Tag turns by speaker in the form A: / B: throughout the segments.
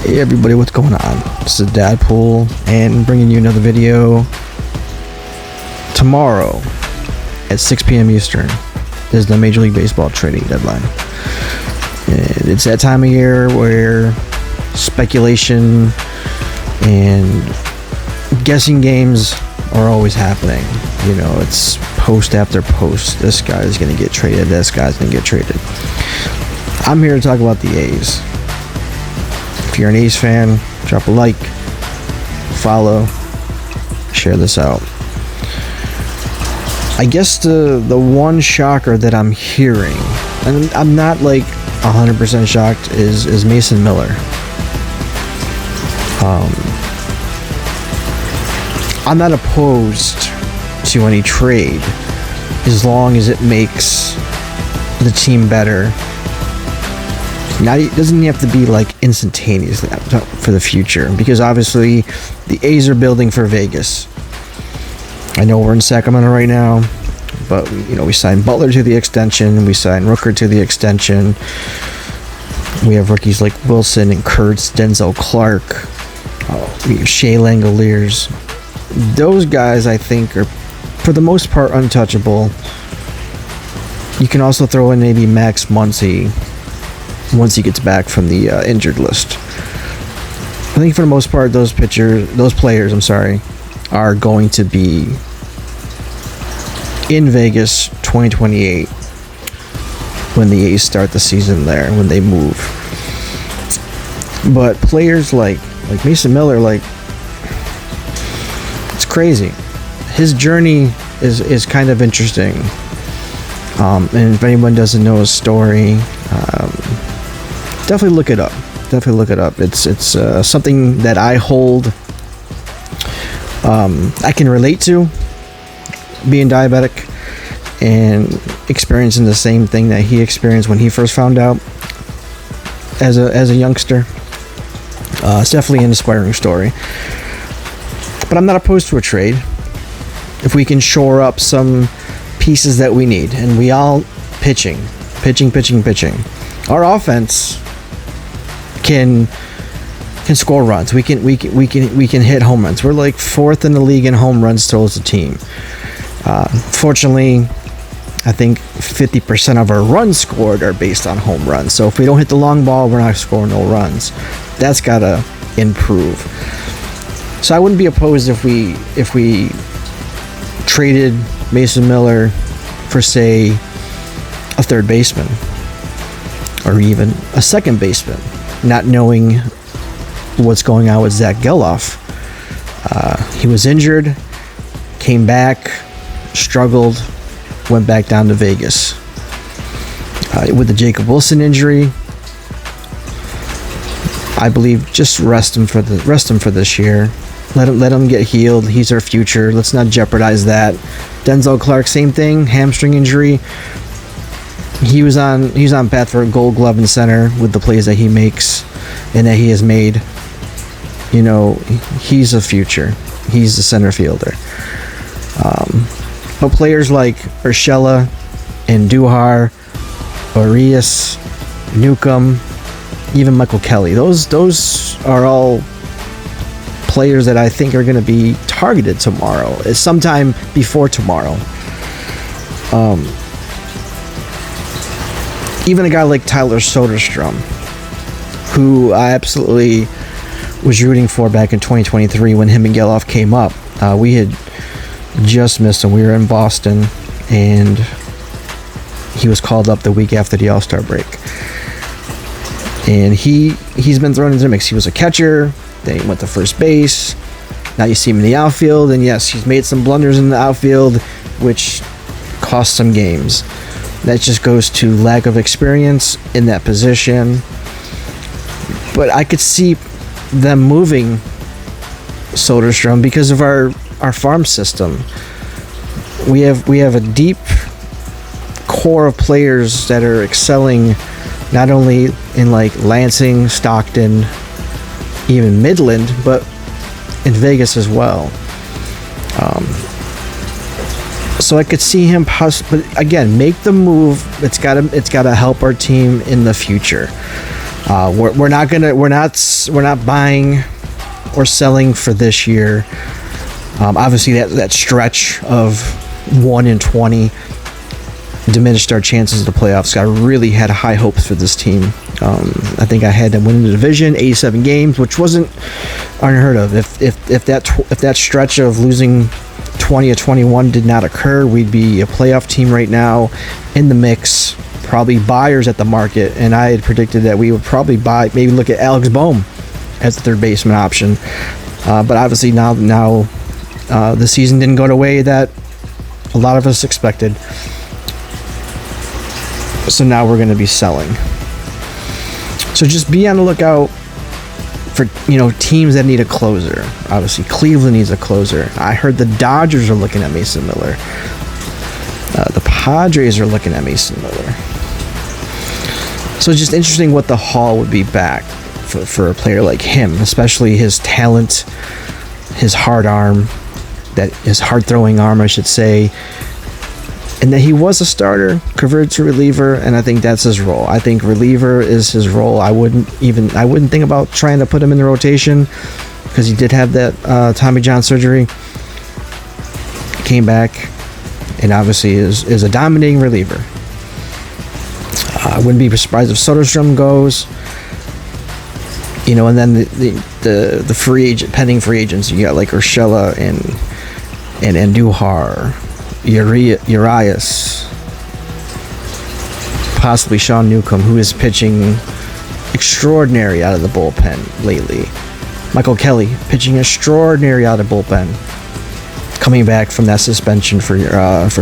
A: Hey everybody, what's going on? This is Dadpool, and bringing you another video. Tomorrow at 6 p.m. Eastern is the Major League Baseball trading deadline. And it's that time of year where speculation and guessing games are always happening. You know, it's post after post. This guy's going to get traded. This guy's going to get traded. I'm here to talk about the A's. If you're an A's fan, drop a like, follow, share this out. I guess the one shocker that I'm hearing, and I'm not like 100% shocked, is Mason Miller. I'm not opposed to any trade as long as it makes the team better. Now, it doesn't have to be like instantaneous for the future, because obviously the A's are building for Vegas. I know we're in Sacramento right now, but we signed Butler to the extension, we signed Rooker to the extension. We have rookies like Wilson and Kurtz, Denzel Clark, Shea Langoliers. Those guys, I think, are for the most part untouchable. You can also throw in maybe Max Muncy once he gets back from the injured list. I think for the most part, those players, are going to be in Vegas 2028 when the A's start the season there, when they move. But players like Mason Miller, it's crazy. His journey is kind of interesting. And if anyone doesn't know his story, definitely look it up. It's something that I hold. I can relate to, being diabetic and experiencing the same thing that he experienced when he first found out as a youngster. It's definitely an inspiring story. But I'm not opposed to a trade if we can shore up some pieces that we need, and we all pitching. Our offense can score runs. We can hit home runs. We're like fourth in the league in home runs total as a team. Fortunately, I think 50% of our runs scored are based on home runs. So if we don't hit the long ball, we're not scoring no runs. That's gotta improve. So I wouldn't be opposed if we traded Mason Miller for, say, a third baseman or even a second baseman, not knowing what's going on with Zach Gelof. He was injured, came back, struggled, went back down to Vegas. With the Jacob Wilson injury, I believe just rest him for this year. Let him get healed. He's our future. Let's not jeopardize that. Denzel Clark, same thing, hamstring injury. He's on path for a Gold Glove in center with the plays that he makes and that he has made. He's a future. He's the center fielder. But players like Urshela and Duhar, Arias, Newcomb, even Michael Kelly, those are all players that I think are going to be targeted tomorrow. It's sometime before tomorrow. Even a guy like Tyler Soderstrom, who I absolutely was rooting for back in 2023 when him and Gelof came up. We had just missed him. We were in Boston, and he was called up the week after the All-Star break. And he's been thrown into the mix. He was a catcher, then he went to first base. Now you see him in the outfield, and yes, he's made some blunders in the outfield, which cost some games. That just goes to lack of experience in that position. But I could see them moving Soderstrom because of our farm system. We have a deep core of players that are excelling, not only in like Lansing, Stockton, even Midland, but in Vegas as well. So I could see him but again, make the move. It's gotta help our team in the future. We're not buying or selling for this year. Obviously, that stretch of 1-20 diminished our chances of the playoffs. I really had high hopes for this team. I think I had them win the division, 87 games, which wasn't unheard of. If that stretch of losing 20-21 did not occur, we'd be a playoff team right now, in the mix, probably buyers at the market. And I had predicted that we would probably maybe look at Alex Bohm as the third baseman option. But obviously now the season didn't go the way that a lot of us expected. So now we're going to be selling. So just be on the lookout for, teams that need a closer. Obviously, Cleveland needs a closer. I heard the Dodgers are looking at Mason Miller. The Padres are looking at Mason Miller. So it's just interesting what the haul would be back for a player like him, especially his talent, his hard throwing arm, I should say. And that he was a starter, converted to reliever, and I think that's his role. I think reliever is his role. I wouldn't think about trying to put him in the rotation, because he did have that Tommy John surgery. Came back, and obviously is a dominating reliever. I wouldn't be surprised if Soderstrom goes. And then the free agent, pending free agents, you got like Urshela and Andujar. Urias, possibly Sean Newcomb, who is pitching extraordinary out of the bullpen lately. Michael Kelly, pitching extraordinary out of the bullpen, coming back from that suspension for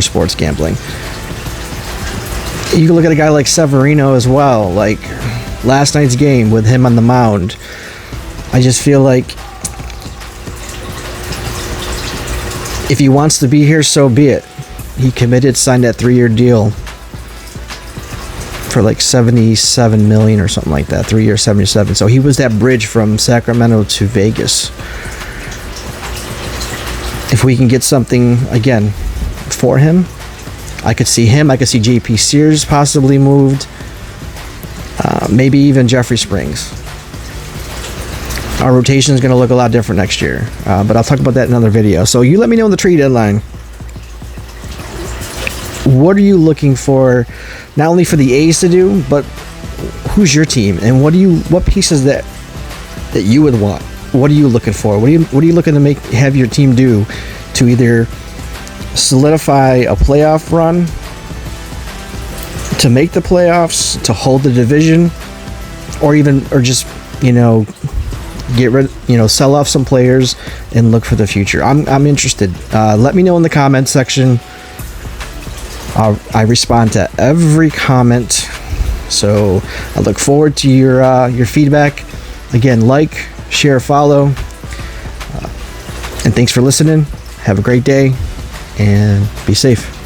A: sports gambling. You can look at a guy like Severino as well. Like last night's game with him on the mound, I just feel like if he wants to be here, so be it. He committed, signed that 3-year deal for like $77 million or something like that. 3 years, 77. So he was that bridge from Sacramento to Vegas. If we can get something again for him, I could see him. I could see JP Sears possibly moved. Maybe even Jeffrey Springs. Our rotation is going to look a lot different next year, but I'll talk about that in another video. So you let me know in the trade deadline. What are you looking for, not only for the A's to do, but who's your team, and what pieces that you would want? What are you looking for? What are you looking to have your team do to either solidify a playoff run, to make the playoffs, to hold the division, or just get rid, sell off some players and look for the future? I'm interested. Let me know in the comments section. I respond to every comment, so I look forward to your feedback. Again, like, share, follow, and thanks for listening. Have a great day and be safe.